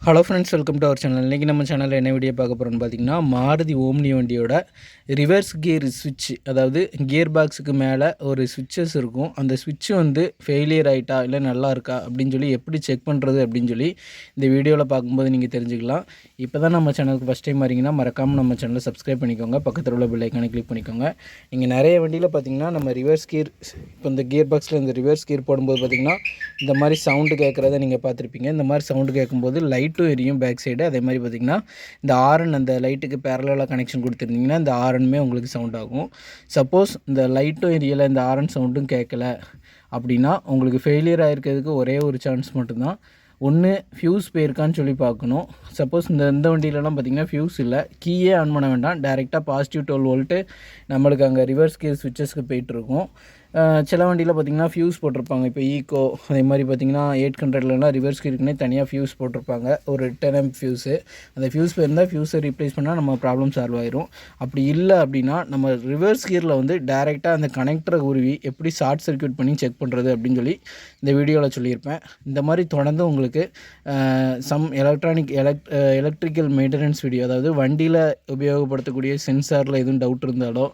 Hello friends, welcome to our channel. இன்றைக்கி நம்ம சேனலில் என்ன வீடியோ பார்க்க போகிறோம்னு பார்த்தீங்கன்னா, மாருதி ஓம்னி வண்டியோட ரிவர்ஸ் கியர் சுவிட்ச், அதாவது கியர் பாக்ஸுக்கு மேலே ஒரு சுவிட்சஸ் இருக்கும். அந்த சுவிட்ச் வந்து ஃபெயிலியர் ஆகிட்டா இல்லை நல்லா இருக்கா அப்படின்னு சொல்லி எப்படி செக் பண்ணுறது அப்படின்னு சொல்லி இந்த வீடியோவில் பார்க்கும்போது நீங்கள் தெரிஞ்சுக்கலாம். இப்போ தான் நம்ம சேனலுக்கு ஃபஸ்ட் டைம் வரீங்கன்னா மறக்காமல் நம்ம சேனலை சப்ஸ்கிரைப் பண்ணிக்கோங்க, பக்கத்தில் உள்ள பெல் ஐக்கானை கிளிக் பண்ணிக்கோங்க. நீங்கள் நிறைய வண்டியில் பார்த்தீங்கன்னா நம்ம ரிவர்ஸ் கியர், இப்போ இந்த கியர் பாக்ஸில் இந்த ரிவர்ஸ் கியர் போடும்போது பார்த்தீங்கன்னா இந்த மாதிரி சவுண்டு கேட்குறத நீங்கள் பார்த்துருப்பீங்க. இந்த மாதிரி சவுண்டு கேட்கும்போது லைட்டும் எரியும் பேக் சைடு. அதே மாதிரி பார்த்திங்கன்னா இந்த ஆரன், அந்த லைட்டுக்கு பேரலாக கனெக்ஷன் கொடுத்துருந்தீங்கன்னா இந்த ஆரனுமே உங்களுக்கு சவுண்ட் ஆகும். சப்போஸ் இந்த லைட்டும் எரியலை, இந்த ஆரன் சவுண்டும் கேட்கல அப்படின்னா உங்களுக்கு ஃபெயிலியர் ஆகிருக்கிறதுக்கு ஒரே ஒரு சான்ஸ் மட்டும்தான். ஒன்று ஃப்யூஸ் போயிருக்கான்னு சொல்லி பார்க்கணும். சப்போஸ் இந்த வண்டியிலலாம் பார்த்திங்கன்னா ஃப்யூஸ் இல்லை, கீயே ஆன் பண்ண வேண்டாம், டேரெக்டாக பாசிட்டிவ் 12 வோல்ட்டு நம்மளுக்கு அங்கே ரிவர்ஸ் கியர் சுவிட்சஸ்க்கு போயிட்டுருக்கும். சில வண்டியில் பார்த்திங்கன்னா ஃப்யூஸ் போட்டிருப்பாங்க. இப்போ ஈக்கோ அதே மாதிரி பார்த்திங்கன்னா 800லலாம் ரிவர்ஸ் கியருக்குன்னே தனியாக ஃப்யூஸ் போட்டிருப்பாங்க, ஒரு 10 ஃப்யூஸு. அந்த ஃப்யூஸ் போயிருந்தால் ஃப்யூஸை ரீப்ளேஸ் பண்ணால் நம்ம ப்ராப்ளம் சால்வ் ஆயிரும். அப்படி இல்லை அப்படின்னா நம்ம ரிவர்ஸ் கியரில் வந்து டேரெக்டாக அந்த கனெக்டரை உருவி எப்படி ஷார்ட் சர்க்யூட் பண்ணி செக் பண்ணுறது அப்படின்னு சொல்லி இந்த வீடியோவில் சொல்லியிருப்பேன். இந்த மாதிரி தொடர்ந்து உங்களுக்கு சம் எலக்ட்ரிக்கல் மெயின்டெனன்ஸ் வீடியோ, அதாவது வண்டியில் உபயோகப்படுத்தக்கூடிய சென்சாரில் எதுவும் டவுட் இருந்தாலோ,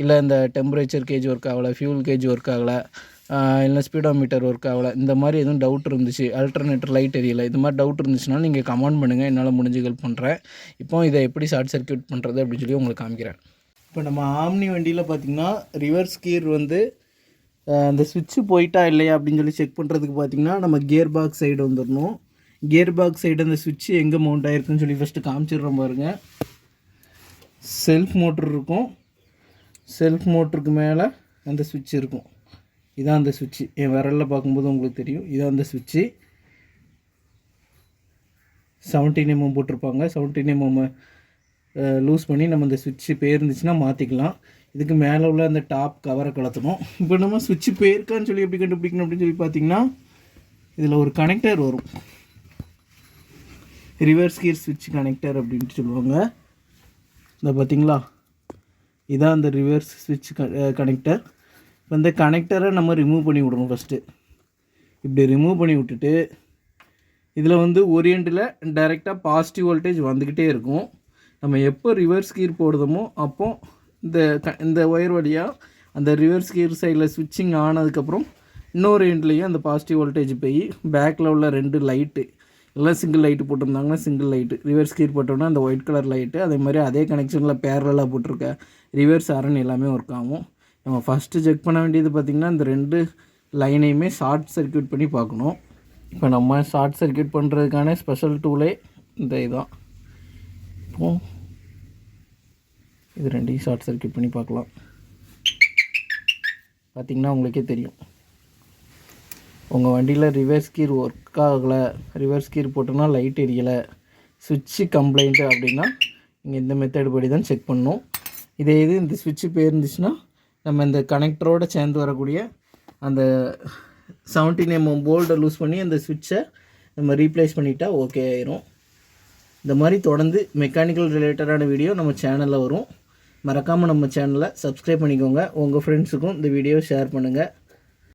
இல்லை இந்த டெம்பரேச்சர் கேஜ் ஒர்க் ஆகலை, ஃபியூல் கேஜ் ஒர்க் ஆகலை, இல்லை ஸ்பீடோமீட்டர் ஒர்க் ஆகலை, இந்த மாதிரி எதுவும் டவுட் இருந்துச்சு, அல்டர்னேட்டர் லைட் எரியலை, இது மாதிரி டவுட் இருந்துச்சுன்னா நீங்கள் கமெண்ட் பண்ணுங்கள், என்னால் முடிஞ்சு ஹெல்ப் பண்ணுறேன். இப்போ இதை எப்படி ஷார்ட் சர்க்யூட் பண்ணுறது அப்படின்னு சொல்லி உங்களுக்கு காமிக்கிறேன். இப்போ நம்ம ஆம்னி வண்டியில் பார்த்திங்கன்னா ரிவர்ஸ் கியர் வந்து அந்த சுவிட்சு போயிட்டா இல்லையா அப்படின்னு சொல்லி செக் பண்ணுறதுக்கு பார்த்திங்கன்னா நம்ம கியர் பாக்ஸ் சைடு வந்துடணும். கியர் பாக்ஸ் சைடு அந்த சுவிட்சு எங்கே மவுண்ட் ஆகிருக்குன்னு சொல்லி ஃபஸ்ட்டு காமிச்சிடுறோம் பாருங்கள். செல்ஃப் மோட்ரு இருக்கும், செல்ஃப் மோட்டருக்கு மேலே அந்த சுவிட்ச் இருக்கும். இதான் அந்த சுவிட்சு. என் விரலில் பார்க்கும்போது உங்களுக்கு தெரியும், இதான் அந்த சுவிட்சு. 17 mm போட்டிருப்பாங்க. 17 mm லூஸ் பண்ணி நம்ம இந்த சுவிட்சு போயிருந்துச்சுன்னா மாற்றிக்கலாம். இதுக்கு மேலே உள்ள அந்த டாப் கவரை கலத்தணும். இப்போ நம்ம சுவிட்சு போயிருக்கான்னு சொல்லி எப்படி கண்டுபிடிக்கணும் அப்படின்னு சொல்லி பார்த்தீங்கன்னா, இதில் ஒரு கனெக்டர் வரும், ரிவர்ஸ் கியர் சுவிட்ச் கனெக்டர் அப்படின்ட்டு சொல்லுவாங்க. இந்த பார்த்தீங்களா, இதான் அந்த ரிவர்ஸ் ஸ்விட்ச் கனெக்டர். இப்போ இந்த கனெக்டரை நம்ம ரிமூவ் பண்ணி விடணும். ஃபஸ்ட்டு இப்படி ரிமூவ் பண்ணி விட்டுட்டு இதில் வந்து ஒரு எண்டில் டைரெக்டாக பாசிட்டிவ் வோல்டேஜ் வந்துக்கிட்டே இருக்கும். நம்ம எப்போ ரிவர்ஸ் கீர் போடுதோமோ அப்போ இந்த ஒயர் வழியாக அந்த ரிவர்ஸ் கீர் சைடில் ஸ்விட்சிங் ஆனதுக்கப்புறம் இன்னொரு எண்ட்லேயும் அந்த பாசிட்டிவ் வோல்டேஜ் போய் பேக்கில் உள்ள 2 லைட்டு, எல்லாம் சிங்கிள் லைட்டு போட்டிருந்தாங்கன்னா சிங்கிள் லைட்டு, ரிவர்ஸ் கீர் போட்டோம்னா அந்த ஒயிட் கலர் லைட்டு, அதே மாதிரி அதே கனெக்ஷனில் பேரலாக போட்டிருக்க ரிவர்ஸ் ஆரன் எல்லாமே ஒர்க் ஆகும். நம்ம ஃபஸ்ட்டு செக் பண்ண வேண்டியது பார்த்திங்கன்னா இந்த 2 லைனையுமே ஷார்ட் சர்க்யூட் பண்ணி பார்க்கணும். இப்போ நம்ம ஷார்ட் சர்க்யூட் பண்ணுறதுக்கான ஸ்பெஷல் டூலே இந்த இதுதான். இப்போ இது 2ஐயும் ஷார்ட் சர்க்யூட் பண்ணி பார்க்கலாம். பார்த்திங்கன்னா உங்களுக்கே தெரியும், உங்கள் வண்டியில் ரிவர்ஸ் கீர் ஒர்க் ஆகலை, ரிவர்ஸ் கீர் போட்டோன்னா லைட் எரியலை, சுவிட்சு கம்ப்ளைண்ட்டு அப்படின்னா நீங்கள் இந்த மெத்தட் படி தான் செக் பண்ணணும். இதே இது இந்த சுவிட்சு போயிருந்துச்சுன்னா நம்ம இந்த கனெக்டரோடு சேர்ந்து வரக்கூடிய அந்த 17 mm போல்டை லூஸ் பண்ணி அந்த சுவிட்சை நம்ம ரீப்ளேஸ் பண்ணிட்டா ஓகே ஆயிரும். இந்த மாதிரி தொடர்ந்து மெக்கானிக்கல் ரிலேட்டடான வீடியோ நம்ம சேனலில் வரும். மறக்காமல் நம்ம சேனலை சப்ஸ்கிரைப் பண்ணிக்கோங்க. உங்கள் ஃப்ரெண்ட்ஸுக்கும் இந்த வீடியோ ஷேர் பண்ணுங்கள்.